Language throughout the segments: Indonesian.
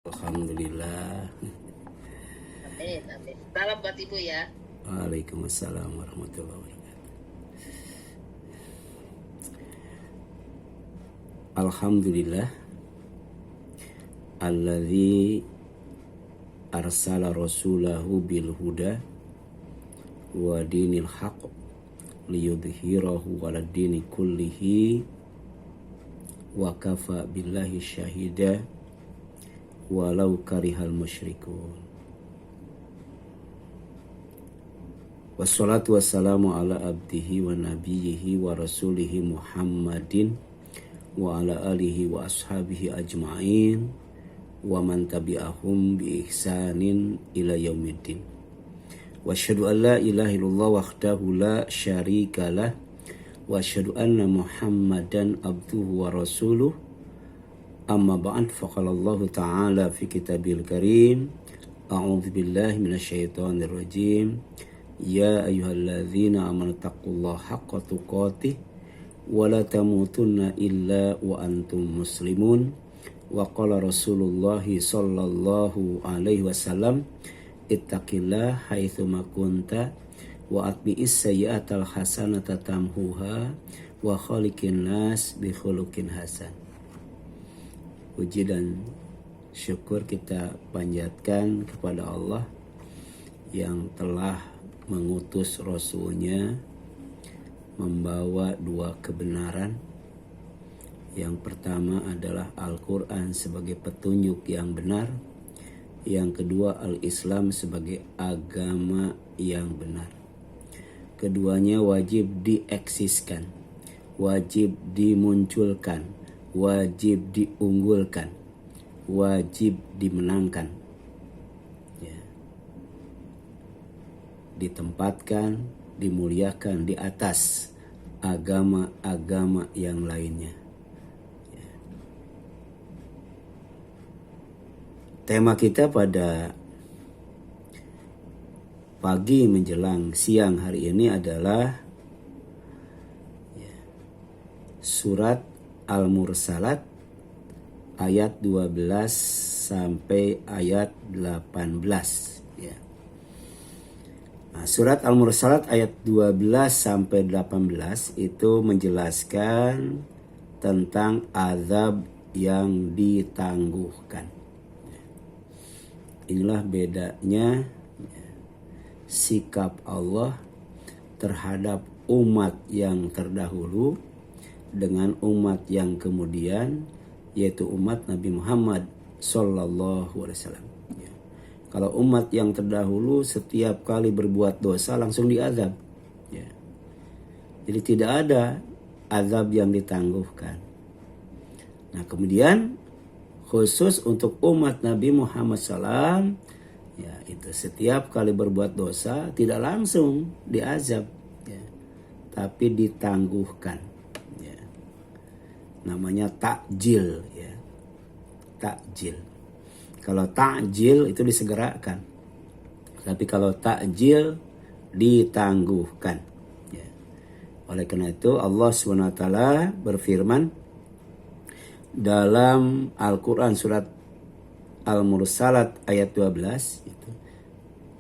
Alhamdulillah. Amin, amin. Salam buat Ibu ya. Waalaikumsalam warahmatullahi wabarakatuh. Alhamdulillah alladzi arsala rasulahu bil huda wa dinil haqq liyudhhirahu 'alad dini kullihi wa kafa billahi syahida walau karihal musyrikun. Wassalatu wassalamu ala abdihi wa nabiyyihi wa rasulihi Muhammadin wa ala alihi wa ashabihi ajma'in wa man tabi'ahum bi ihsanin ila yaumiddin. Wa asyhadu an la ilaha illallah wahdahu la syarika lah wa asyhadu anna Muhammadan abduhu wa rasuluh. Amma ba'd, faqala Allah ta'ala fi kitabil karim, a'udzu billahi minasyaitonir rajim. Ya ayyuhalladzina amanu taqullaha haqqa tuqatih wa la tamutunna illa wa antum muslimun. Wa qala Rasulullah sallallahu alaihi wasallam, ittaqillah haitsu ma kunta wa atbi'is sayyi'atal hasanata tamhuha wa khaliqin nas bi khuluqin hasan. Puji dan syukur kita panjatkan kepada Allah yang telah mengutus Rasulnya membawa dua kebenaran. Yang pertama adalah Al-Quran sebagai petunjuk yang benar. Yang kedua Al-Islam sebagai agama yang benar. Keduanya wajib dieksiskan, wajib dimunculkan, wajib diunggulkan, wajib dimenangkan, ditempatkan, dimuliakan di atas agama-agama yang lainnya. Tema kita pada pagi menjelang siang hari ini adalah surat Al-Mursalat ayat 12 sampai ayat 18. Nah, surat Al-Mursalat ayat 12 sampai 18 itu menjelaskan tentang azab yang ditangguhkan. Inilah bedanya sikap Allah terhadap umat yang terdahulu dengan umat yang kemudian, yaitu umat Nabi Muhammad sallallahu alaihi wasallam. Kalau umat yang terdahulu setiap kali berbuat dosa langsung diazab. Jadi tidak ada azab yang ditangguhkan. Nah kemudian khusus untuk umat Nabi Muhammad SAW, itu setiap kali berbuat dosa tidak langsung diazab, tapi ditangguhkan. Namanya takjil, takjil. Kalau takjil itu disegerakan, tapi kalau takjil ditangguhkan. Oleh karena itu Allah SWT berfirman dalam Al-Quran surat Al-Mursalat ayat 12 itu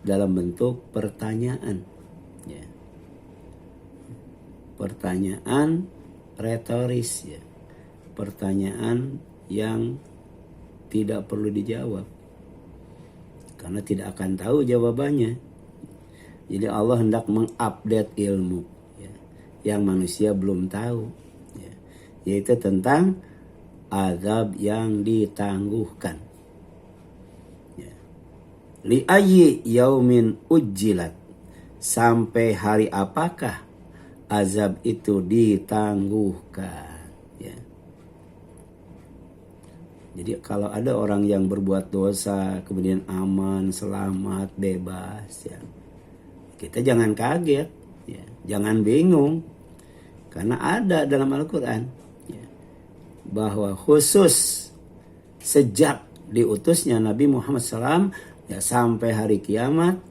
dalam bentuk pertanyaan. Pertanyaan retoris, pertanyaan yang tidak perlu dijawab karena tidak akan tahu jawabannya. Jadi Allah hendak mengupdate ilmu yang manusia belum tahu, yaitu tentang azab yang ditangguhkan. Li ayyi yaumin ujjilat, sampai hari apakah azab itu ditangguhkan. Jadi kalau ada orang yang berbuat dosa kemudian aman, selamat, bebas, kita jangan kaget, jangan bingung, karena ada dalam Al-Quran bahwa khusus sejak diutusnya Nabi Muhammad SAW sampai hari kiamat,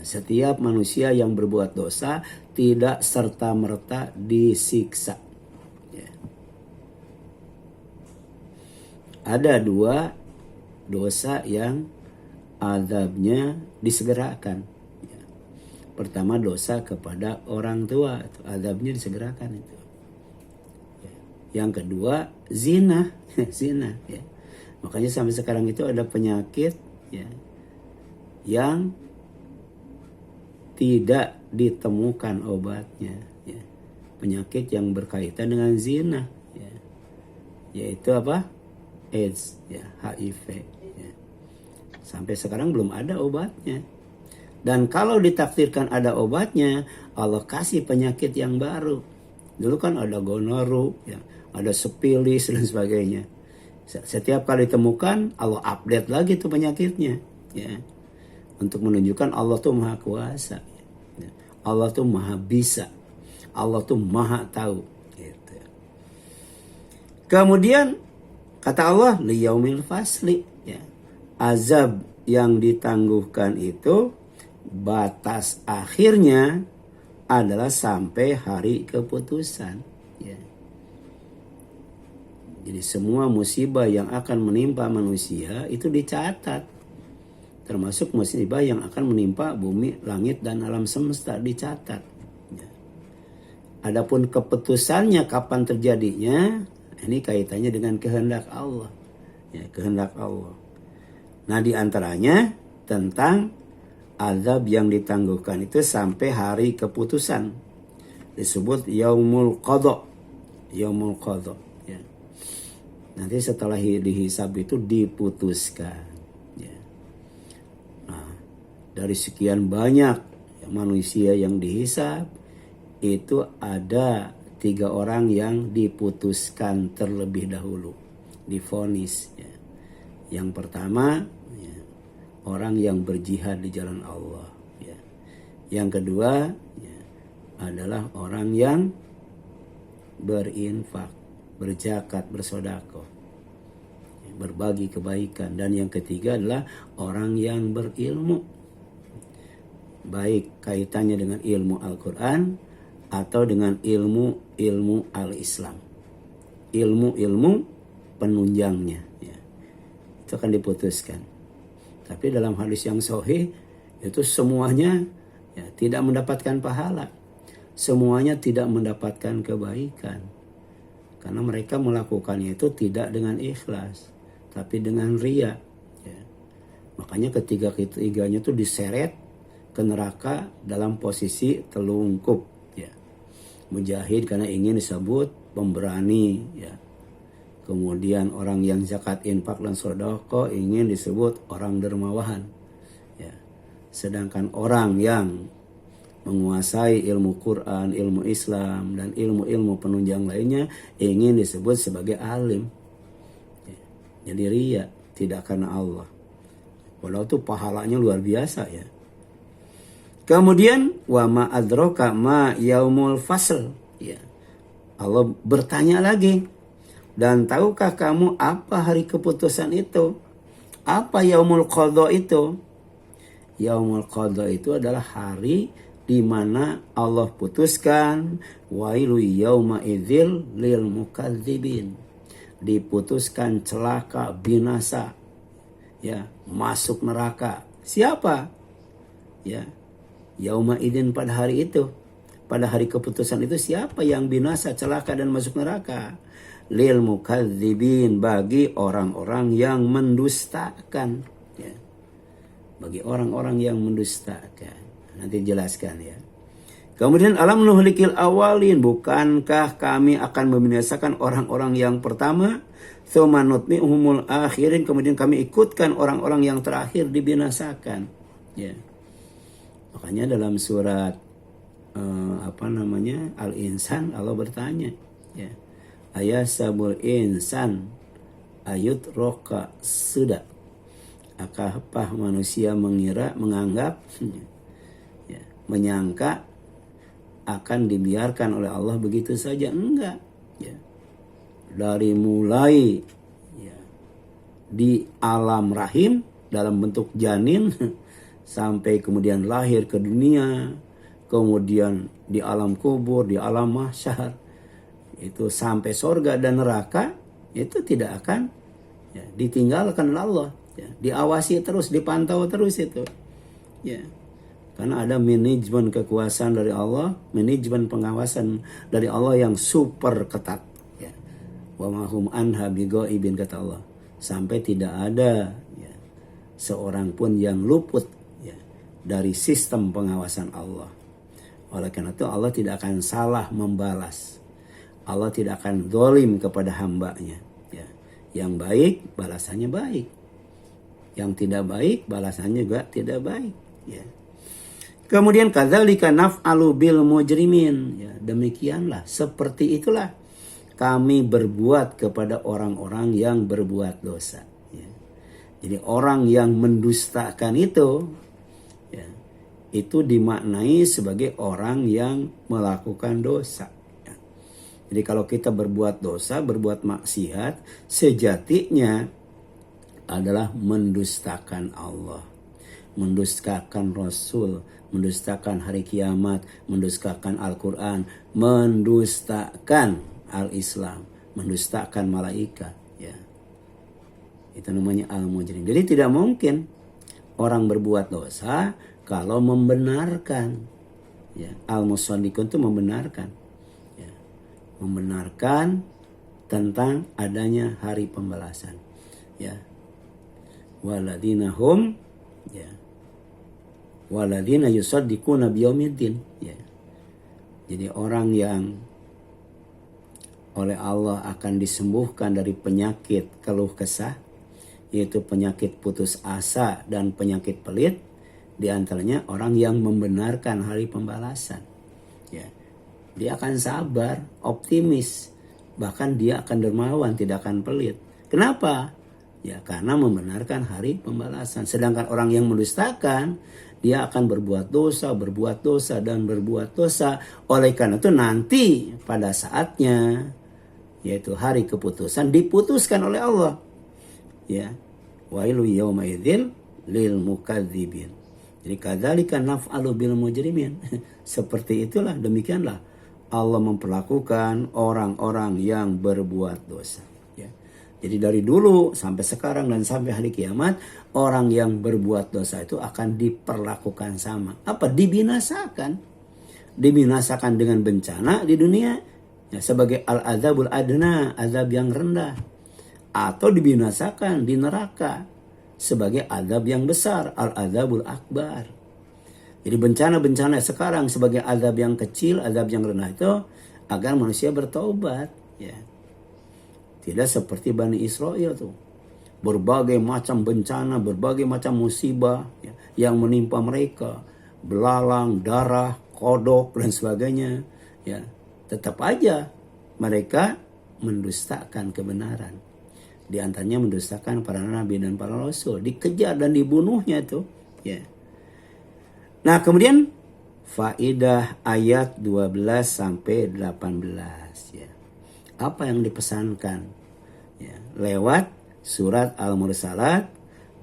setiap manusia yang berbuat dosa tidak serta-merta disiksa. Ada dua dosa yang azabnya disegerakan. Ya. Pertama dosa kepada orang tua, itu azabnya disegerakan itu. Ya. Yang kedua zina, zina. Ya. Makanya sampai sekarang itu ada penyakit ya, yang tidak ditemukan obatnya. Ya. Penyakit yang berkaitan dengan zina, ya. Yaitu apa? AIDS, ya, HIV. Ya. Sampai sekarang belum ada obatnya. Dan kalau ditakdirkan ada obatnya, Allah kasih penyakit yang baru. Dulu kan ada gonoru, ya, ada sifilis dan sebagainya. Setiap kali ditemukan, Allah update lagi tuh penyakitnya, ya, untuk menunjukkan Allah tuh maha kuasa, ya. Allah tuh maha bisa, Allah tuh maha tahu. Gitu. Kemudian kata Allah, liyaumil fasli, ya, azab yang ditangguhkan itu batas akhirnya adalah sampai hari keputusan. Ya. Jadi semua musibah yang akan menimpa manusia itu dicatat. Termasuk musibah yang akan menimpa bumi, langit, dan alam semesta dicatat. Ya. Adapun keputusannya kapan terjadinya, ini kaitannya dengan kehendak Allah. Ya, kehendak Allah. Nah diantaranya tentang azab yang ditangguhkan itu sampai hari keputusan. Disebut yaumul qadha. Yaumul qadha. Ya. Nanti setelah dihisab itu diputuskan. Ya. Nah, dari sekian banyak manusia yang dihisab, itu ada 3 orang yang diputuskan terlebih dahulu, divonis. Ya. Yang pertama, ya, orang yang berjihad di jalan Allah. Ya. Yang kedua, ya, adalah orang yang berinfak, berzakat, bersedekah, berbagi kebaikan. Dan yang ketiga adalah orang yang berilmu, baik kaitannya dengan ilmu Al-Quran atau dengan ilmu Al-Islam, ilmu penunjangnya, ya. Itu akan diputuskan. Tapi dalam hadis yang sahih itu semuanya, ya, tidak mendapatkan pahala, semuanya tidak mendapatkan kebaikan, karena mereka melakukannya itu tidak dengan ikhlas, tapi dengan riya. Ya. Makanya ketiganya itu diseret ke neraka dalam posisi telungkup. Ya. Mujahid karena ingin disebut pemberani. Ya. Kemudian orang yang zakat, infak, dan sedekah ingin disebut orang dermawan. Ya. Sedangkan orang yang menguasai ilmu Quran, ilmu Islam, dan ilmu-ilmu penunjang lainnya ingin disebut sebagai alim. Ya. Jadi riya, tidak karena Allah. Walau itu pahalanya luar biasa, ya. Kemudian wa ma adraka ma yaumul fasl. Ya. Allah bertanya lagi, dan tahukah kamu apa hari keputusan itu? Apa yaumul qadha itu? Yaumul qadha itu adalah hari di mana Allah putuskan wailu yauma idzil lil mukadzibin. Diputuskan celaka, binasa, ya, masuk neraka. Siapa? Ya. Yauma idzin, pada hari itu, pada hari keputusan itu, siapa yang binasa, celaka, dan masuk neraka? Lil mukadzibin, bagi orang-orang yang mendustakan. Ya. Bagi orang-orang yang mendustakan. Nanti jelaskan, ya. Kemudian alam nuhlikil awalin, bukankah kami akan membinasakan orang-orang yang pertama? Tsumma nutmi'uhumul akhirin, kemudian kami ikutkan orang-orang yang terakhir dibinasakan. Ya. Makanya dalam surat Al-Insan Allah bertanya, ya, ayasabul insan ayut roka sudah, apakah manusia menganggap, ya, menyangka akan dibiarkan oleh Allah begitu saja? Enggak, ya. Dari mulai, ya, di alam rahim dalam bentuk janin sampai kemudian lahir ke dunia, kemudian di alam kubur, di alam mahsyar, itu sampai surga dan neraka, itu tidak akan, ya, ditinggalkan oleh Allah. Ya, diawasi terus, dipantau terus itu. Ya. Karena ada manajemen kekuasaan dari Allah, manajemen pengawasan dari Allah yang super ketat. Ya. Wa mahum anha bighaibin kata Allah. Sampai tidak ada ya, seorang pun yang luput ya, dari sistem pengawasan Allah. Oleh karena itu Allah tidak akan salah membalas. Allah tidak akan zalim kepada hambanya. Ya. Yang baik balasannya baik. Yang tidak baik balasannya juga tidak baik. Ya. Kemudian kadzalika naf'alu bil mujrimin. Ya, demikianlah, seperti itulah kami berbuat kepada orang-orang yang berbuat dosa. Ya. Jadi orang yang mendustakan itu, ya, itu dimaknai sebagai orang yang melakukan dosa. Ya. Jadi kalau kita berbuat dosa, berbuat maksiat, sejatinya adalah mendustakan Allah, mendustakan Rasul, mendustakan hari kiamat, mendustakan Al-Quran, mendustakan Al-Islam, mendustakan malaikat. Ya. Itu namanya al-mujrim. Jadi tidak mungkin orang berbuat dosa kalau membenarkan. Ya. Al-musaddiqun itu membenarkan. Ya. Membenarkan tentang adanya hari pembalasan. Ya. Waladina hum ya waladina yusaddiquna biyaumiddin ya. Jadi orang yang oleh Allah akan disembuhkan dari penyakit keluh kesah, yaitu penyakit putus asa dan penyakit pelit, di antaranya orang yang membenarkan hari pembalasan. Ya. Dia akan sabar, optimis, bahkan dia akan dermawan, tidak akan pelit. Kenapa? Ya, karena membenarkan hari pembalasan. Sedangkan orang yang mendustakan, dia akan berbuat dosa, dan berbuat dosa. Oleh karena itu nanti pada saatnya, yaitu hari keputusan, diputuskan oleh Allah. Ya, wailu yawma idzin lil mukadzibin. Jadi kadzalika naf'alu bil mujrimin. Seperti itulah, demikianlah Allah memperlakukan orang-orang yang berbuat dosa. Jadi dari dulu sampai sekarang dan sampai hari kiamat, orang yang berbuat dosa itu akan diperlakukan sama. Apa? Dibinasakan. Dibinasakan dengan bencana di dunia ya, sebagai al-adzabul adna, azab yang rendah. Atau dibinasakan di neraka sebagai azab yang besar, al-adzabul akbar. Jadi bencana-bencana sekarang sebagai azab yang kecil, azab yang rendah itu agar manusia bertaubat. Ya. Tidak seperti Bani Israel tuh. Berbagai macam bencana, berbagai macam musibah ya, yang menimpa mereka. Belalang, darah, kodok, dan sebagainya. Ya, tetap aja mereka mendustakan kebenaran. Di antaranya mendustakan para nabi dan para rasul. Dikejar dan dibunuhnya tuh. Ya. Nah kemudian faidah ayat 12 sampai 18 ya. Apa yang dipesankan ya, lewat surat Al-Mursalat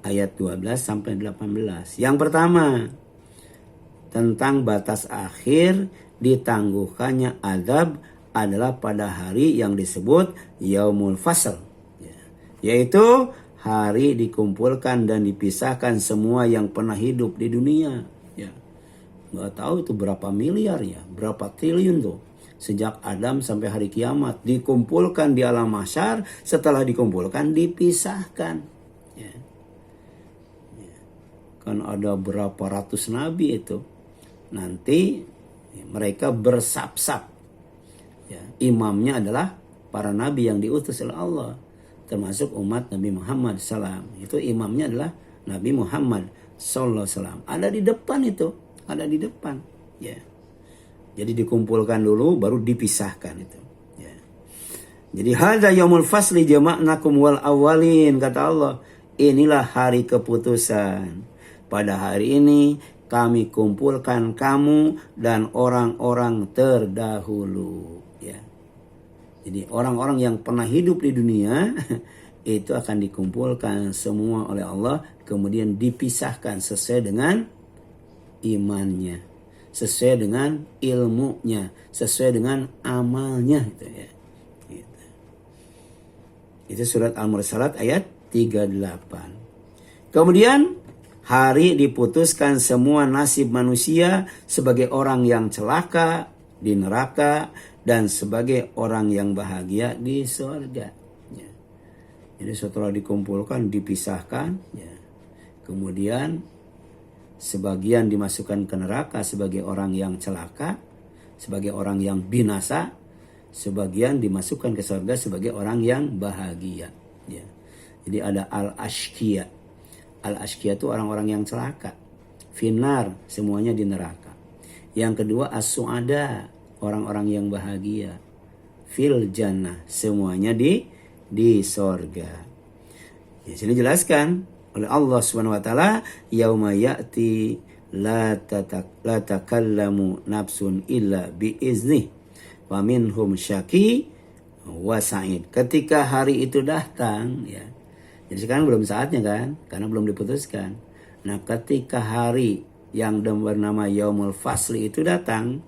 ayat 12 sampai 18. Yang pertama, tentang batas akhir ditangguhkannya azab adalah pada hari yang disebut Yaumul Fasl ya, yaitu hari dikumpulkan dan dipisahkan semua yang pernah hidup di dunia ya. Nggak tahu itu berapa miliar ya, berapa triliun tuh. Sejak Adam sampai hari kiamat dikumpulkan di alam mahsyar, setelah dikumpulkan dipisahkan. Ya. Ya. Kan ada berapa ratus nabi itu. Nanti ya, mereka bersap-sap. Ya. Imamnya adalah para nabi yang diutus oleh Allah, termasuk umat Nabi Muhammad SAW. Itu imamnya adalah Nabi Muhammad SAW. Ada di depan itu, ada di depan. Ya. Jadi dikumpulkan dulu baru dipisahkan itu. Ya. Jadi hadza yaumul fasli jama'nakum wal awwalin kata Allah. Inilah hari keputusan. Pada hari ini kami kumpulkan kamu dan orang-orang terdahulu. Ya. Jadi orang-orang yang pernah hidup di dunia itu akan dikumpulkan semua oleh Allah, kemudian dipisahkan sesuai dengan imannya, sesuai dengan ilmunya, sesuai dengan amalnya gitu ya. Gitu. Itu surat Al-Mursalat ayat 38. Kemudian hari diputuskan semua nasib manusia sebagai orang yang celaka di neraka dan sebagai orang yang bahagia di surga. Ya. Jadi setelah dikumpulkan, dipisahkan, ya. Kemudian sebagian dimasukkan ke neraka sebagai orang yang celaka, sebagai orang yang binasa, sebagian dimasukkan ke surga sebagai orang yang bahagia. Ya. Jadi ada al-ashqiya. Al-ashqiya itu orang-orang yang celaka. Finar, semuanya di neraka. Yang kedua as-su'ada, orang-orang yang bahagia. Fil jannah, semuanya di sorga. Ya, sini jelaskan oleh Allah Subhanahu wa taala, yauma ya'ti la takallamu nafsun illa bi izni wa minhum syaqi wa sa'id. Ketika hari itu datang, ya. Jadi sekarang belum saatnya kan, karena belum diputuskan. Nah, ketika hari yang bernama Yaumul Fasli itu datang,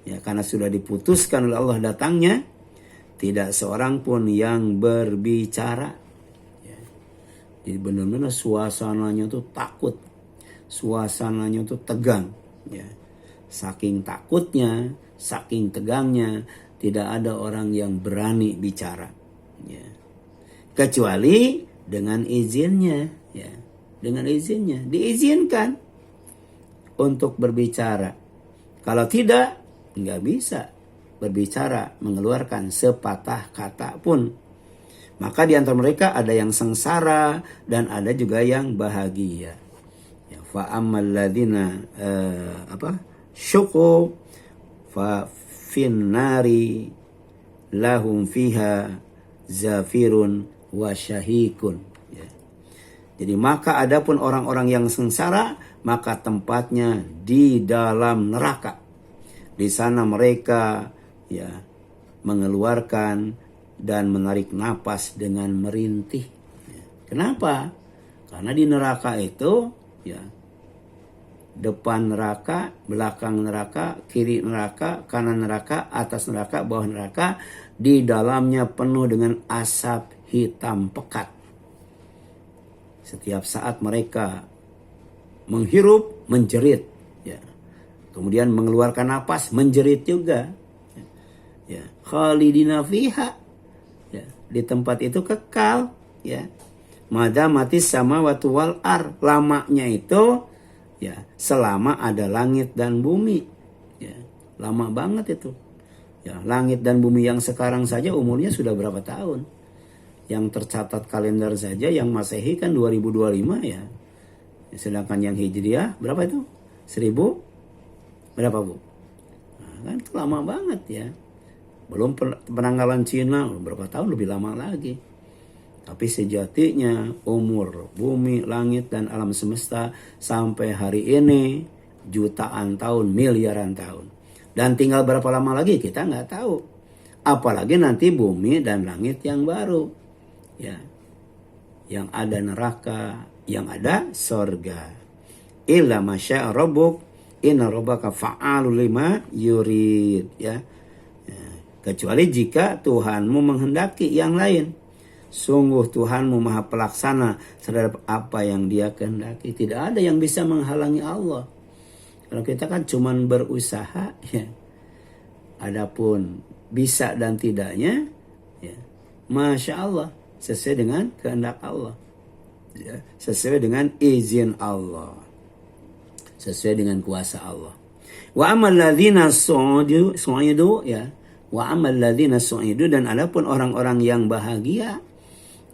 ya, karena sudah diputuskan oleh Allah datangnya, tidak seorang pun yang berbicara. Ya. Jadi benar-benar suasananya tuh takut, suasananya tuh tegang. Ya. Saking takutnya, saking tegangnya, tidak ada orang yang berani bicara. Ya. Kecuali dengan izinnya, ya, dengan izinnya, diizinkan untuk berbicara. Kalau tidak, nggak bisa berbicara, mengeluarkan sepatah kata pun. Maka di antara mereka ada yang sengsara dan ada juga yang bahagia. Ya, fa ammal ladzina syuqu fa finnari lahum fiha zafirun wa syahikun. Ya. Jadi maka adapun orang-orang yang sengsara, maka tempatnya di dalam neraka. Di sana mereka, ya, mengeluarkan dan menarik napas dengan merintih. Ya. Kenapa? Karena di neraka itu, ya, depan neraka, belakang neraka, kiri neraka, kanan neraka, atas neraka, bawah neraka, di dalamnya penuh dengan asap hitam pekat. Setiap saat mereka menghirup, menjerit, ya. Kemudian mengeluarkan napas, menjerit juga. Ya, khalidina fiha. Ya, di tempat itu kekal, ya. Madamatis samawati wal ar, lamanya itu, ya, selama ada langit dan bumi. Ya, lama banget itu. Ya, langit dan bumi yang sekarang saja umurnya sudah berapa tahun? Yang tercatat kalender saja yang Masehi kan 2025, ya. Sedangkan yang Hijriah berapa itu? 1000 berapa, Bu? Nah, kan itu lama banget, ya. Belum penanggalan Cina berapa tahun, lebih lama lagi. Tapi sejatinya umur bumi, langit dan alam semesta sampai hari ini jutaan tahun, miliaran tahun. Dan tinggal berapa lama lagi kita nggak tahu. Apalagi nanti bumi dan langit yang baru. Ya, yang ada neraka, yang ada sorga. Illa masya rabbuk, inna rabbaka fa'alul lima yurid. Ya. Kecuali jika Tuhanmu menghendaki yang lain. Sungguh Tuhanmu maha pelaksana terhadap apa yang dia kehendaki. Tidak ada yang bisa menghalangi Allah. Kalau kita kan cuman berusaha, ya. Adapun bisa dan tidaknya, ya, Masya Allah, sesuai dengan kehendak Allah, ya, sesuai dengan izin Allah, sesuai dengan kuasa Allah. Wa amal ladzina su'idu, ya, wa amal ladzina su'idu, dan adapun orang-orang yang bahagia,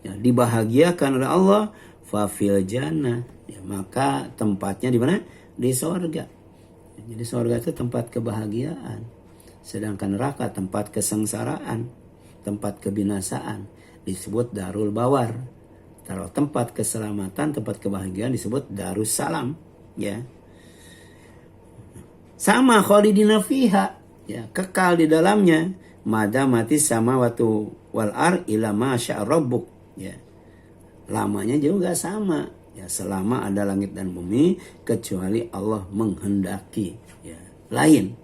ya, dibahagiakan oleh Allah, fa fil jannah, ya, maka tempatnya di mana? Di sorga. Jadi sorga itu tempat kebahagiaan, sedangkan neraka tempat kesengsaraan, tempat kebinasaan, disebut Darul Bawar. Kalau tempat keselamatan, tempat kebahagiaan disebut Darussalam, ya. Sama khalidina fiha, ya, kekal di dalamnya. Madamati samawati wal ar ila ma syaa rabbuk, ya. Lamanya juga sama, ya, selama ada langit dan bumi, kecuali Allah menghendaki, ya. Lain.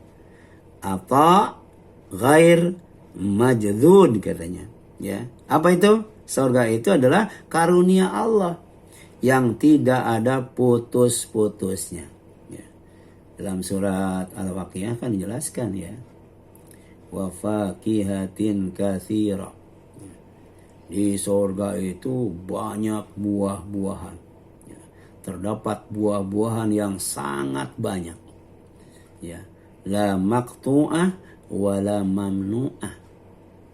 Apa ghair majdud katanya, ya. Apa itu? Surga itu adalah karunia Allah yang tidak ada putus-putusnya. Ya. Dalam surat Al-Waqiah kan dijelaskan ya. Wa faqihatin katsira. Di surga itu banyak buah-buahan. Ya. Terdapat buah-buahan yang sangat banyak. Ya. La maqtu'ah wa la mamnu'ah.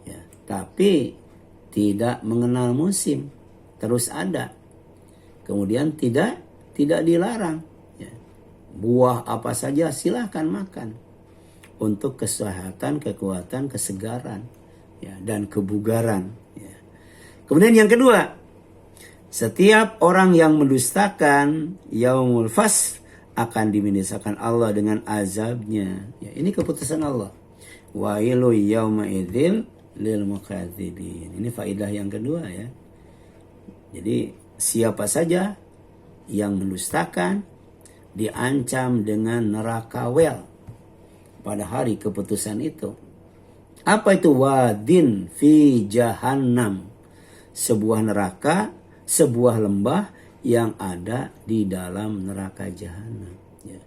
Ya. Tapi tidak mengenal musim, terus ada. Kemudian tidak dilarang. Ya. Buah apa saja silahkan makan untuk kesehatan, kekuatan, kesegaran, ya, dan kebugaran. Ya. Kemudian yang kedua, setiap orang yang mendustakan yaumul fasl akan dibinasakan Allah dengan azabnya. Ya, ini keputusan Allah. Wailu yauma idzil lil mukadzibin. Ini faedah yang kedua ya. Jadi siapa saja yang mendustakan diancam dengan neraka wel pada hari keputusan itu. Apa itu wadin fi jahannam? Sebuah neraka, sebuah lembah yang ada di dalam neraka jahanam. Ya.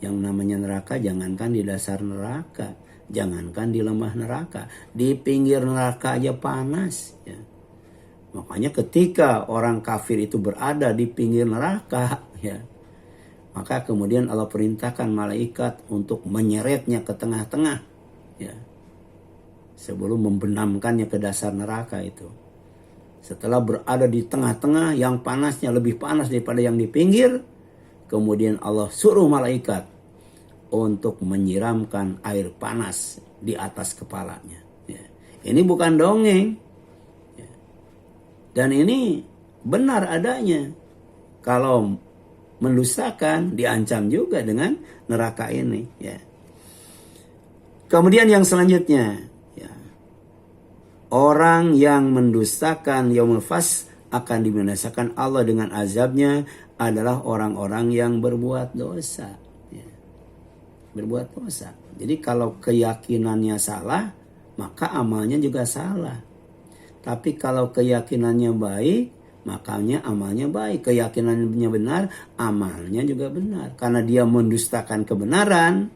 Yang namanya neraka jangankan di dasar neraka, jangankan di lembah neraka, di pinggir neraka aja panas. Ya. Makanya ketika orang kafir itu berada di pinggir neraka, ya, maka kemudian Allah perintahkan malaikat untuk menyeretnya ke tengah-tengah, ya, sebelum membenamkannya ke dasar neraka itu. Setelah berada di tengah-tengah yang panasnya lebih panas daripada yang di pinggir, kemudian Allah suruh malaikat untuk menyiramkan air panas di atas kepalanya. Ya. Ini bukan dongeng. Ya. Dan ini benar adanya. Kalau mendustakan diancam juga dengan neraka ini. Ya. Kemudian yang selanjutnya, ya, orang yang mendustakan yaumul fasl akan dibinasakan Allah dengan azabnya adalah orang-orang yang berbuat dosa. Ya. Berbuat dosa. Jadi kalau keyakinannya salah, maka amalnya juga salah. Tapi kalau keyakinannya baik, makanya amalnya baik. Keyakinannya benar, amalnya juga benar. Karena dia mendustakan kebenaran,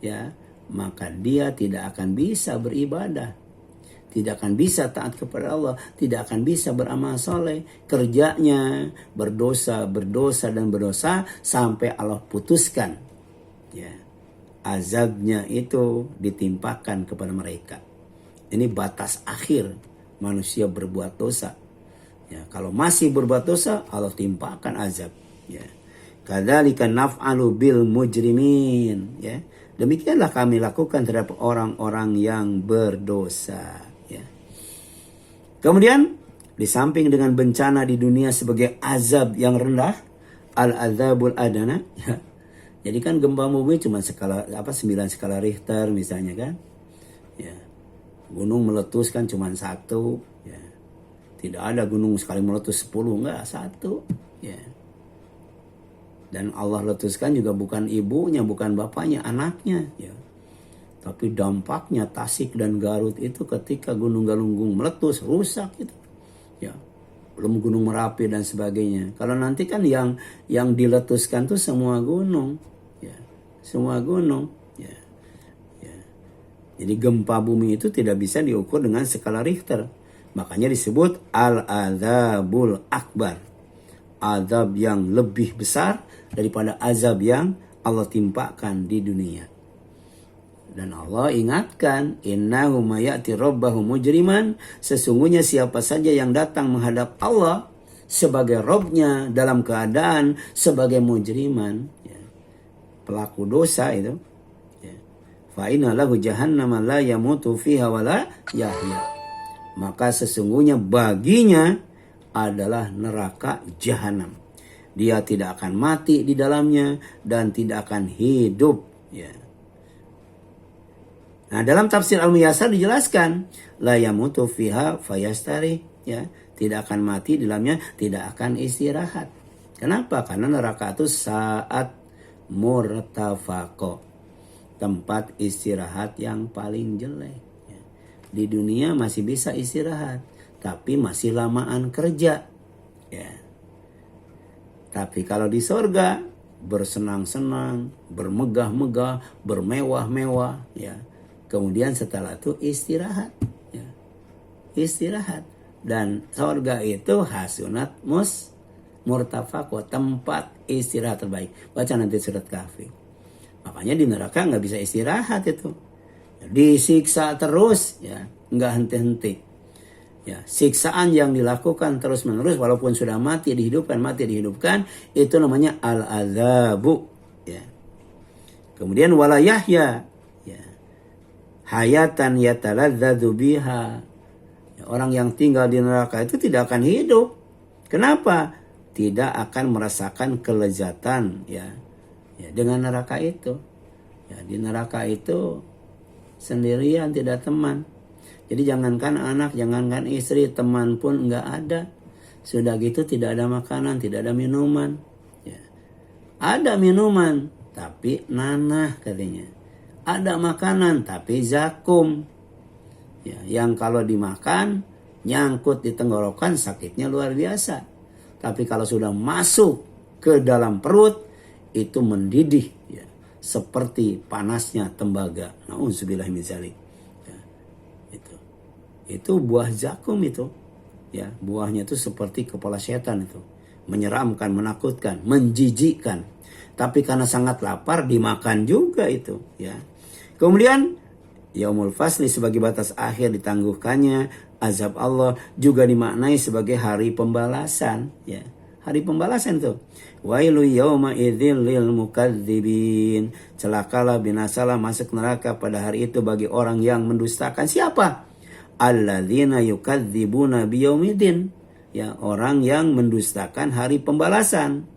ya, maka dia tidak akan bisa beribadah, tidak akan bisa taat kepada Allah, tidak akan bisa beramal soleh. Kerjanya berdosa, dan berdosa sampai Allah putuskan, ya, azabnya itu ditimpakan kepada mereka. Ini batas akhir manusia berbuat dosa. Ya, kalau masih berbuat dosa, Allah timpakan azab. Ya. Kadzalika naf'alu bil mujrimin. Ya. Demikianlah kami lakukan terhadap orang-orang yang berdosa. Ya. Kemudian di samping dengan bencana di dunia sebagai azab yang rendah, al-azabul adana. Ya. Jadi kan gempa bumi cuma skala 9 skala Richter misalnya kan. Ya. Gunung meletus kan cuma 1. Ya. Tidak ada gunung sekali meletus 10, enggak, 1. Ya. Dan Allah letuskan juga bukan ibunya, bukan bapaknya, anaknya. Ya. Tapi dampaknya Tasik dan Garut itu ketika gunung-gunung meletus, rusak itu. Ya. Belum gunung Merapi dan sebagainya. Kalau nanti kan yang diletuskan tuh semua gunung. Ya. Semua gunung. Ya. Ya. Jadi gempa bumi itu tidak bisa diukur dengan skala Richter. Makanya disebut al-adzabul akbar. Azab yang lebih besar daripada azab yang Allah timpakan di dunia. Dan Allah ingatkan, innahu mayati rabbahu mujriman, sesungguhnya siapa saja yang datang menghadap Allah sebagai Robnya dalam keadaan sebagai mujriman, ya, pelaku dosa itu, ya, fa inna lahu jahannama la yamutu fiha wa la yahya. Maka sesungguhnya baginya adalah neraka jahanam. Dia tidak akan mati di dalamnya dan tidak akan hidup. Ya. Nah, dalam tafsir Al-Muyassar dijelaskan, la yamutu fiha fayastari, ya, tidak akan mati di dalamnya, tidak akan istirahat. Kenapa? Karena neraka itu saat murtafaqo, tempat istirahat yang paling jelek. Ya. Di dunia masih bisa istirahat, tapi masih lamaan kerja. Ya. Tapi kalau di sorga bersenang-senang, bermegah-megah, bermewah-mewah, ya. Kemudian setelah itu istirahat, ya. Istirahat. Dan sorga itu hasunat murtafaqah, tempat istirahat terbaik. Baca nanti surat Kahfi. Makanya di neraka nggak bisa istirahat itu. Disiksa terus, ya, nggak henti-henti. Ya, siksaan yang dilakukan terus-menerus walaupun sudah mati dihidupkan, itu namanya al-adzabu, ya. Kemudian wala yahya, ya. Hayatan yataladzadzu biha. Ya, orang yang tinggal di neraka itu tidak akan hidup. Kenapa? Tidak akan merasakan kelezatan, ya, dengan neraka itu. Ya, di neraka itu sendirian, tidak teman. Jadi jangankan anak, jangankan istri, teman pun nggak ada. Sudah gitu tidak ada makanan, tidak ada minuman. Ya. Ada minuman, tapi nanah katanya. Ada makanan, tapi zakum. Ya, yang kalau dimakan, nyangkut di tenggorokan, sakitnya luar biasa. Tapi kalau sudah masuk ke dalam perut, itu mendidih. Ya. Seperti panasnya tembaga. Na'udzubillah min dzalik. Itu buah zakum itu, ya, buahnya itu seperti kepala setan itu, menyeramkan, menakutkan, menjijikkan. Tapi karena sangat lapar dimakan juga itu, ya. Kemudian yaumul fasli sebagai batas akhir ditangguhkannya azab Allah juga dimaknai sebagai hari pembalasan, ya. Hari pembalasan tuh. Wailu yauma idzil lil mukadzibin. Celakalah, binasalah, masuk neraka pada hari itu bagi orang yang mendustakan. Siapa? Alladzina yukadzibuna biyaumiddin, ya, orang yang mendustakan hari pembalasan.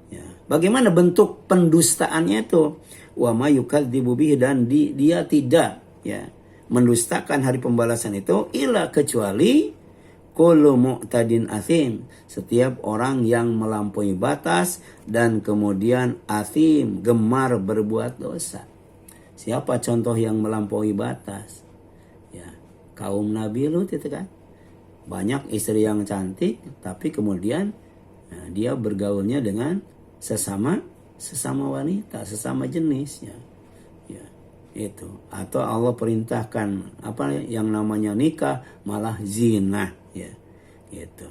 Ya, bagaimana bentuk pendustaannya itu? Wa ma yukadzibu bihi, dan dia tidak, ya, mendustakan hari pembalasan itu illa kecuali kullu mu'tadin athim, setiap orang yang melampaui batas dan kemudian athim, gemar berbuat dosa. Siapa contoh yang melampaui batas? Kaum Nabi Lut itu kan. Banyak istri yang cantik, tapi kemudian dia bergaulnya dengan sesama wanita, sesama jenisnya. Ya, itu. Atau Allah perintahkan apa yang namanya nikah malah zina, ya. Gitu.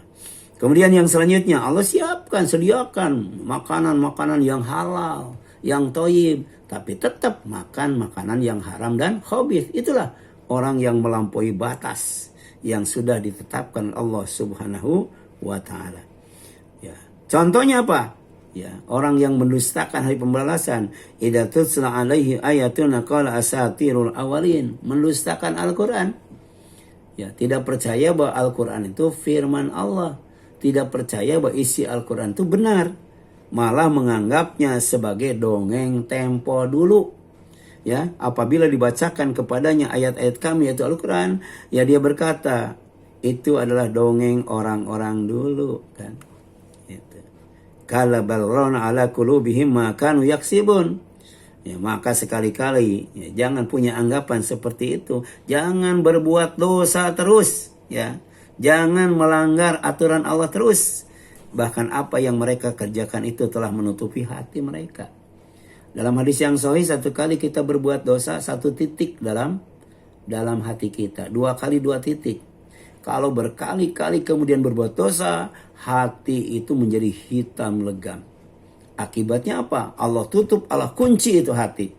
Kemudian yang selanjutnya Allah sediakan makanan-makanan yang halal, yang thayyib, tapi tetap makan makanan yang haram dan khabith. Itulah orang yang melampaui batas yang sudah ditetapkan Allah Subhanahu wa taala. Ya. Contohnya apa? Ya, orang yang mendustakan hari pembalasan, idza tutla alaihi ayatuna qala asatirul awalin, mendustakan Al-Qur'an. Ya, tidak percaya bahwa Al-Qur'an itu firman Allah, tidak percaya bahwa isi Al-Qur'an itu benar, malah menganggapnya sebagai dongeng tempo dulu. Ya, apabila dibacakan kepadanya ayat-ayat kami yaitu Al-Quran, ya dia berkata itu adalah dongeng orang-orang dulu, kan. Itu. Kala balrona ala qulubihim ma kanu yaksibun. Ya, maka sekali-kali ya, jangan punya anggapan seperti itu. Jangan berbuat dosa terus, ya. Jangan melanggar aturan Allah terus. Bahkan apa yang mereka kerjakan itu telah menutupi hati mereka. Dalam hadis yang sahih, satu kali kita berbuat dosa, satu titik dalam hati kita. 2 kali 2 titik. Kalau berkali-kali kemudian berbuat dosa, hati itu menjadi hitam legam. Akibatnya apa? Allah tutup, Allah kunci itu hati.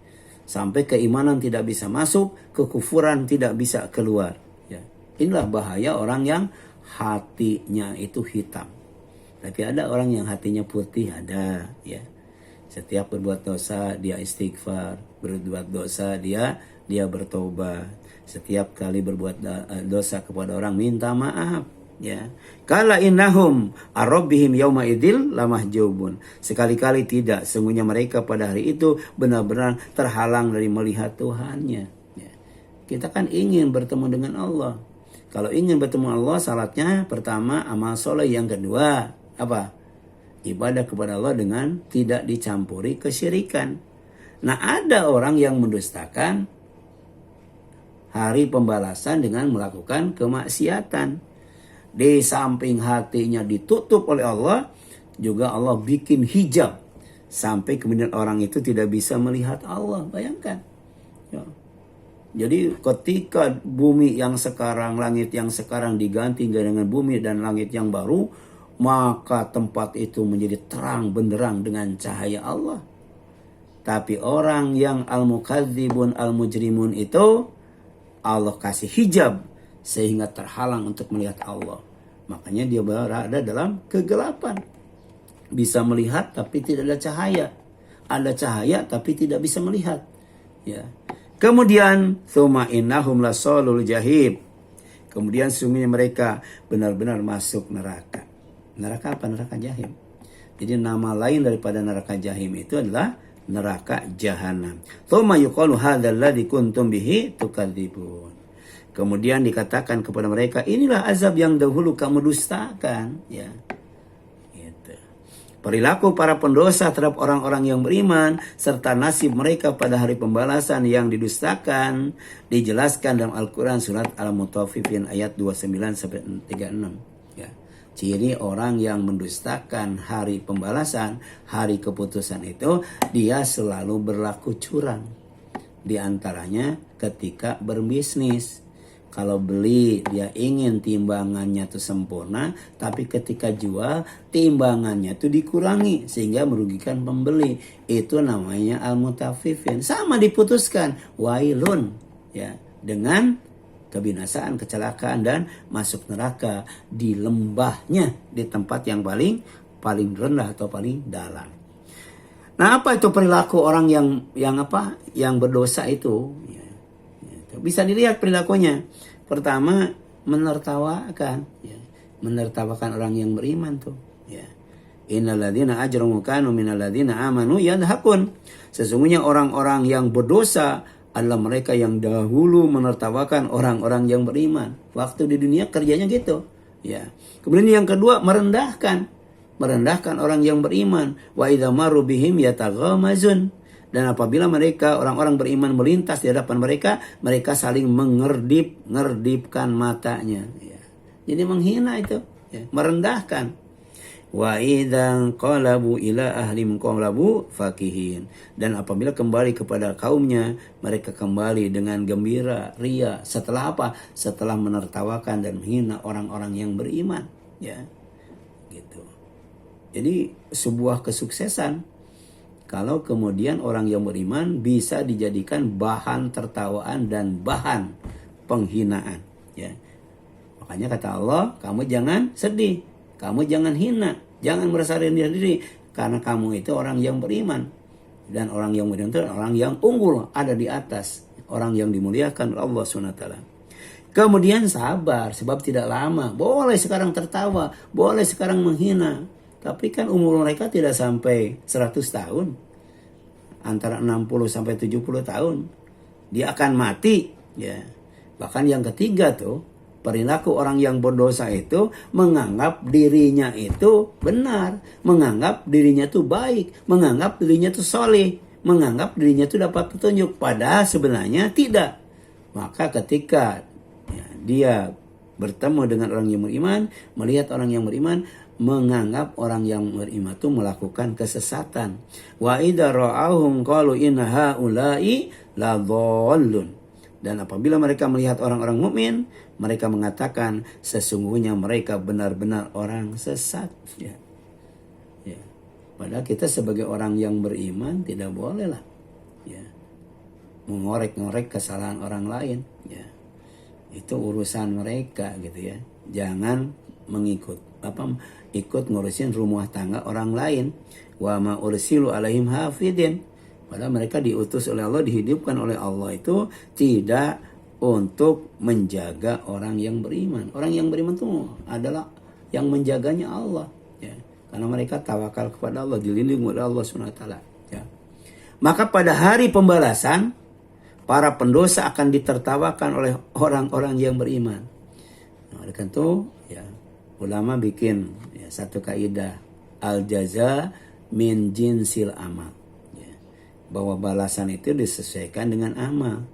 Sampai keimanan tidak bisa masuk, kekufuran tidak bisa keluar. Ya. Inilah bahaya orang yang hatinya itu hitam. Tapi ada orang yang hatinya putih, ada, ya. Setiap berbuat dosa dia istighfar, berbuat dosa dia bertobat. Setiap kali berbuat dosa kepada orang minta maaf, ya. Kala innahum arabbihim yauma idzil lamahjubun. Sekali-kali tidak, sungguhnya mereka pada hari itu benar-benar terhalang dari melihat Tuhannya, ya. Kita kan ingin bertemu dengan Allah. Kalau ingin bertemu Allah, syaratnya pertama amal soleh, yang kedua apa? Ibadah kepada Allah dengan tidak dicampuri kesyirikan. Nah, ada orang yang mendustakan hari pembalasan dengan melakukan kemaksiatan. Di samping hatinya ditutup oleh Allah, juga Allah bikin hijab sampai kemudian orang itu tidak bisa melihat Allah. Bayangkan. Ya. Jadi ketika bumi yang sekarang, langit yang sekarang diganti dengan bumi dan langit yang baru, maka tempat itu menjadi terang benderang dengan cahaya Allah. Tapi orang yang al-mukadzibun al-mujrimun itu Allah kasih hijab sehingga terhalang untuk melihat Allah. Makanya dia berada dalam kegelapan. Bisa melihat tapi tidak ada cahaya. Ada cahaya tapi tidak bisa melihat. Ya. Kemudian tsumma innahum lasalul jahim. Kemudian sesungguhnya mereka benar-benar masuk neraka. Neraka apa? Neraka jahim. Jadi nama lain daripada neraka jahim itu adalah neraka jahanam. Tsumma yuqalu hadzal ladzi kuntum bihi tukadzibun. Kemudian dikatakan kepada mereka, inilah azab yang dahulu kamu dustakan. Ya. Gitu. Perilaku para pendosa terhadap orang-orang yang beriman serta nasib mereka pada hari pembalasan yang didustakan dijelaskan dalam Al-Quran surat Al-Mutaffifin ayat 29-36. Ya. Ciri orang yang mendustakan hari pembalasan, hari keputusan itu, dia selalu berlaku curang. Di antaranya ketika berbisnis. Kalau beli dia ingin timbangannya itu sempurna, tapi ketika jual timbangannya itu dikurangi sehingga merugikan pembeli. Itu namanya al-mutaffifin. Sama diputuskan wailun, ya, dengan kebinasaan, kecelakaan dan masuk neraka di lembahnya, di tempat yang paling rendah atau paling dalam. Nah, apa itu perilaku orang yang berdosa itu? Ya, bisa dilihat perilakunya. Pertama, menertawakan, ya. Menertawakan orang yang beriman tuh, ya. Innalladzina ajramu kanu minalladzina amanu yadhakun. Sesungguhnya orang-orang yang berdosa adalah mereka yang dahulu menertawakan orang-orang yang beriman. Waktu di dunia kerjanya gitu, ya. Kemudian yang kedua, merendahkan orang yang beriman. Wa idza maru bihim yataghamazun. Dan apabila mereka orang-orang beriman melintas di hadapan mereka, mereka saling mengerdipkan matanya. Ya. Jadi menghina itu, ya. Merendahkan. Wa idzan qalabu ila ahlim qalabu fakihin. Dan apabila kembali kepada kaumnya, mereka kembali dengan gembira, ria. Setelah apa? Setelah menertawakan dan menghina orang-orang yang beriman. Ya, gitu. Jadi sebuah kesuksesan kalau kemudian orang yang beriman bisa dijadikan bahan tertawaan dan bahan penghinaan. Ya. Makanya kata Allah, kamu jangan sedih, kamu jangan hina, jangan merasa rendah diri, karena kamu itu orang yang beriman. Dan orang yang beriman itu orang yang unggul, ada di atas, orang yang dimuliakan oleh Allah SWT. Kemudian sabar, sebab tidak lama. Boleh sekarang tertawa, boleh sekarang menghina. Tapi kan umur mereka tidak sampai 100 tahun. Antara 60 sampai 70 tahun. Dia akan mati. Ya. Bahkan yang ketiga tuh, perilaku orang yang berdosa itu menganggap dirinya itu benar. Menganggap dirinya itu baik. Menganggap dirinya itu soleh. Menganggap dirinya itu dapat petunjuk. Padahal sebenarnya tidak. Maka ketika dia bertemu dengan orang yang beriman, melihat orang yang beriman, menganggap orang yang beriman itu melakukan kesesatan. Wa idza ra'ahum qalu inna haula'i ladhallun. Dan apabila mereka melihat orang-orang mukmin, mereka mengatakan sesungguhnya mereka benar-benar orang sesat. Ya. Ya. Padahal kita sebagai orang yang beriman tidak boleh lah, ya, mengorek-ngorek kesalahan orang lain. Ya. Itu urusan mereka gitu ya. Jangan ikut ngurusin rumah tangga orang lain. Wa ma ursilu alaihim hafidin. Padahal mereka diutus oleh Allah, dihidupkan oleh Allah itu tidak untuk menjaga orang yang beriman. Orang yang beriman itu adalah yang menjaganya Allah, ya. Karena mereka tawakal kepada Allah, dilindungi oleh Allah SWT, ya. Maka pada hari pembalasan, para pendosa akan ditertawakan oleh orang-orang yang beriman. Nah, oleh karena itu, ya, ulama bikin satu kaidah, al jaza min jinsil amal, ya, bahwa balasan itu disesuaikan dengan amal.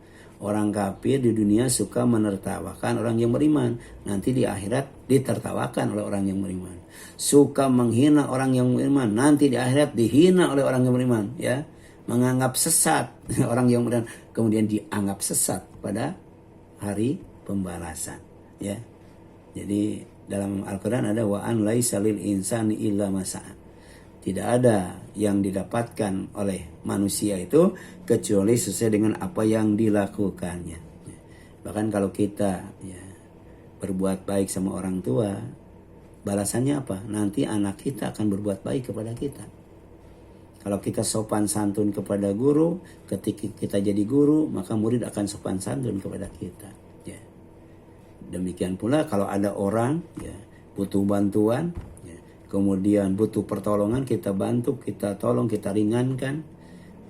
Orang kafir di dunia suka menertawakan orang yang beriman. Nanti di akhirat ditertawakan oleh orang yang beriman. Suka menghina orang yang beriman. Nanti di akhirat dihina oleh orang yang beriman. Ya, menganggap sesat orang yang beriman. Kemudian dianggap sesat pada hari pembalasan. Ya, jadi dalam Al-Quran ada wa an laisa lil insani illa masa'a. Tidak ada yang didapatkan oleh manusia itu kecuali sesuai dengan apa yang dilakukannya. Bahkan kalau kita berbuat baik sama orang tua, balasannya apa? Nanti anak kita akan berbuat baik kepada kita. Kalau kita sopan santun kepada guru, ketika kita jadi guru, maka murid akan sopan santun kepada kita. Ya. Demikian pula kalau ada orang butuh bantuan, kemudian butuh pertolongan, kita bantu, kita tolong, kita ringankan,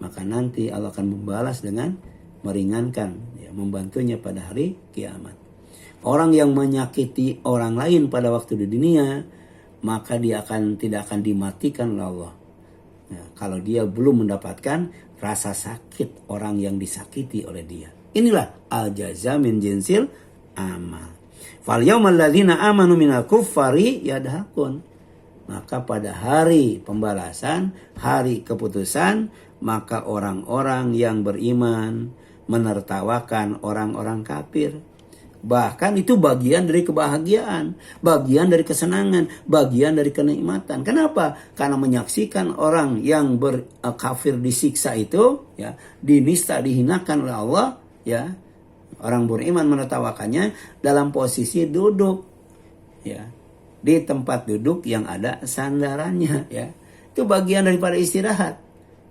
maka nanti Allah akan membalas dengan meringankan, membantunya pada hari kiamat. Orang yang menyakiti orang lain pada waktu di dunia, maka dia tidak akan dimatikan oleh Allah. Kalau dia belum mendapatkan rasa sakit orang yang disakiti oleh dia. Inilah al-jaza min jinsil amal. Fal yaumal ladzina amanu minal kuffari yadhakun. Maka pada hari pembalasan, hari keputusan, maka orang-orang yang beriman menertawakan orang-orang kafir. Bahkan itu bagian dari kebahagiaan, bagian dari kesenangan, bagian dari kenikmatan. Kenapa? Karena menyaksikan orang yang berkafir disiksa itu, dinista, dihinakan oleh Allah, orang beriman menertawakannya dalam posisi duduk, di tempat duduk yang ada sandarannya, Itu bagian daripada istirahat,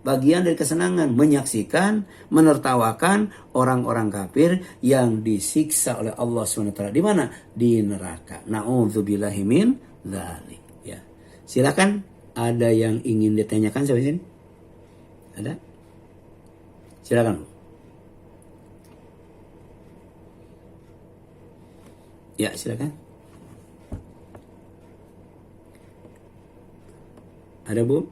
bagian dari kesenangan, menyaksikan, menertawakan orang-orang kafir yang disiksa oleh Allah SWT. Di mana? Di neraka. Na'udzubillahi min dzalik. Silakan, ada yang ingin ditanyakan sampai sini? Ada? Silakan. Ya, silakan. Ada, Bu?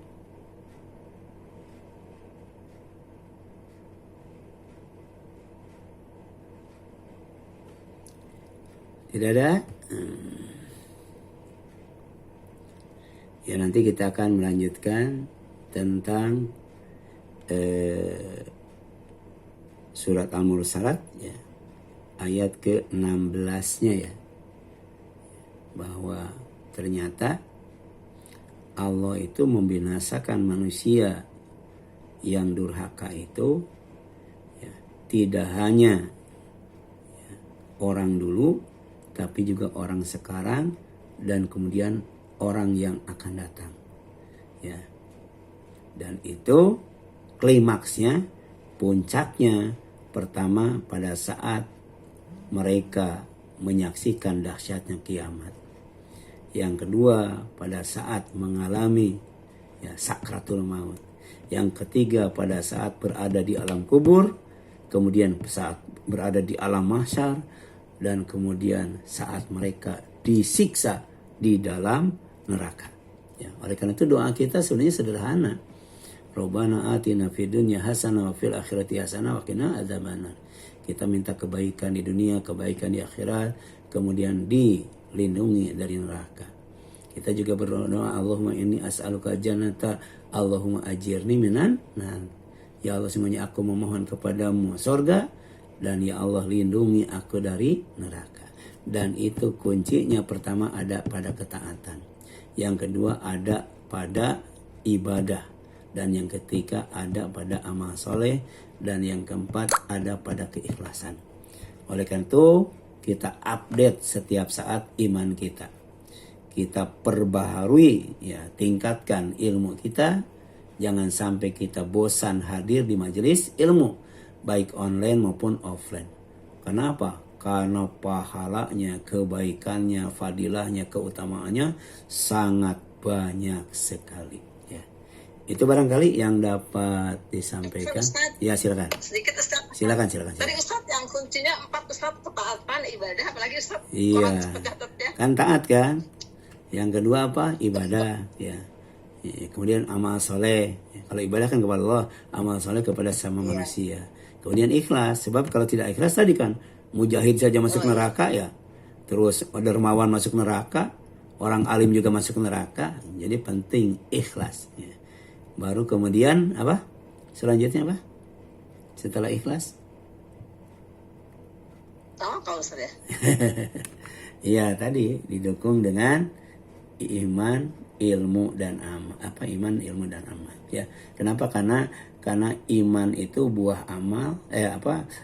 Tidak ada? Ya, nanti kita akan melanjutkan tentang surat Al-Mursalat, ayat ke-16-nya, bahwa ternyata Allah itu membinasakan manusia yang durhaka itu, tidak hanya orang dulu, tapi juga orang sekarang dan kemudian orang yang akan datang. Dan itu klimaksnya, puncaknya pertama pada saat mereka menyaksikan dahsyatnya kiamat. Yang kedua pada saat mengalami sakratul maut. Yang ketiga pada saat berada di alam kubur. Kemudian saat berada di alam mahsyar. Dan kemudian saat mereka disiksa di dalam neraka. Oleh karena itu doa kita sebenarnya sederhana. Rabbana atina fid dunya hasanah wa fil akhirati hasanah wa qina adzabannar. Kita minta kebaikan di dunia, kebaikan di akhirat, kemudian dilindungi dari neraka. Kita juga berdoa, Allahumma inni as'aluka jannata, Allahumma ajirni minan nar. Ya Allah, semuanya aku memohon kepadamu surga, dan ya Allah lindungi aku dari neraka. Dan itu kuncinya pertama ada pada ketaatan. Yang kedua ada pada ibadah. Dan yang ketiga ada pada amal soleh. Dan yang keempat ada pada keikhlasan. Oleh karena itu kita update setiap saat iman kita. Kita perbaharui, tingkatkan ilmu kita. Jangan sampai kita bosan hadir di majelis ilmu, baik online maupun offline. Kenapa? Karena pahalanya, kebaikannya, fadilahnya, keutamaannya sangat banyak sekali. Itu barangkali yang dapat disampaikan. Ustaz, ya, silakan. Sedikit Ustaz. Silakan. Tadi Ustaz yang kuncinya 4 Ustaz, ketaatan, ibadah, apalagi Ustaz. Iya. Kan taat kan? Yang kedua apa? Ibadah, Kemudian amal soleh. Kalau ibadah kan kepada Allah, amal soleh kepada sama manusia. Kemudian ikhlas, sebab kalau tidak ikhlas tadi kan mujahid saja masuk neraka ya. Terus dermawan masuk neraka, orang alim juga masuk neraka. Jadi penting ikhlas. Ya. Baru kemudian apa? Selanjutnya apa? Setelah ikhlas? Tahu Ustaz ya? Iya tadi didukung dengan iman, ilmu dan amal. Apa iman, ilmu dan amal? Ya. Kenapa? Karena iman itu buah amal,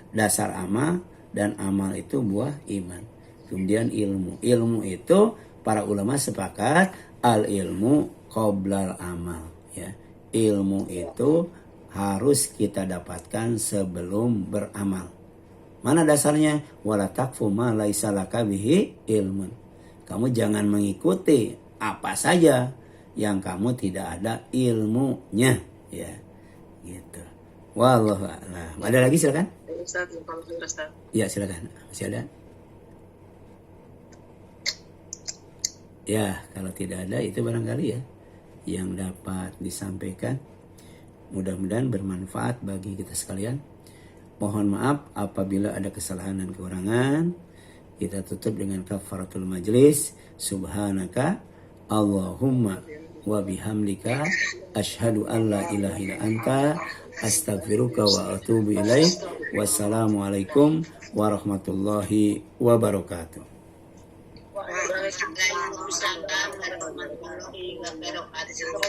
dasar amal, dan amal itu buah iman. Kemudian ilmu. Ilmu itu para ulama sepakat al ilmu qoblal amal. Ya. Ilmu itu harus kita dapatkan sebelum beramal. Mana dasarnya? Wala takfu ma laisa laka bihi ilmun. Kamu jangan mengikuti apa saja yang kamu tidak ada ilmunya, ya. Gitu. Wallahu a'lam. Ada lagi silakan? Ustaz, Ustaz. Ya, silakan. Masih ada? Ya, kalau tidak ada itu barangkali ya yang dapat disampaikan. Mudah-mudahan bermanfaat bagi kita sekalian. Mohon maaf apabila ada kesalahan dan kekurangan. Kita tutup dengan kafaratul majlis. Subhanaka Allahumma wa bihamdika asyhadu an la ilaha illa anta astaghfiruka wa atubu ilaik. Wassalamualaikum warahmatullahi wabarakatuh. Waalaikumsalam warahmatullahi wabarakatuh.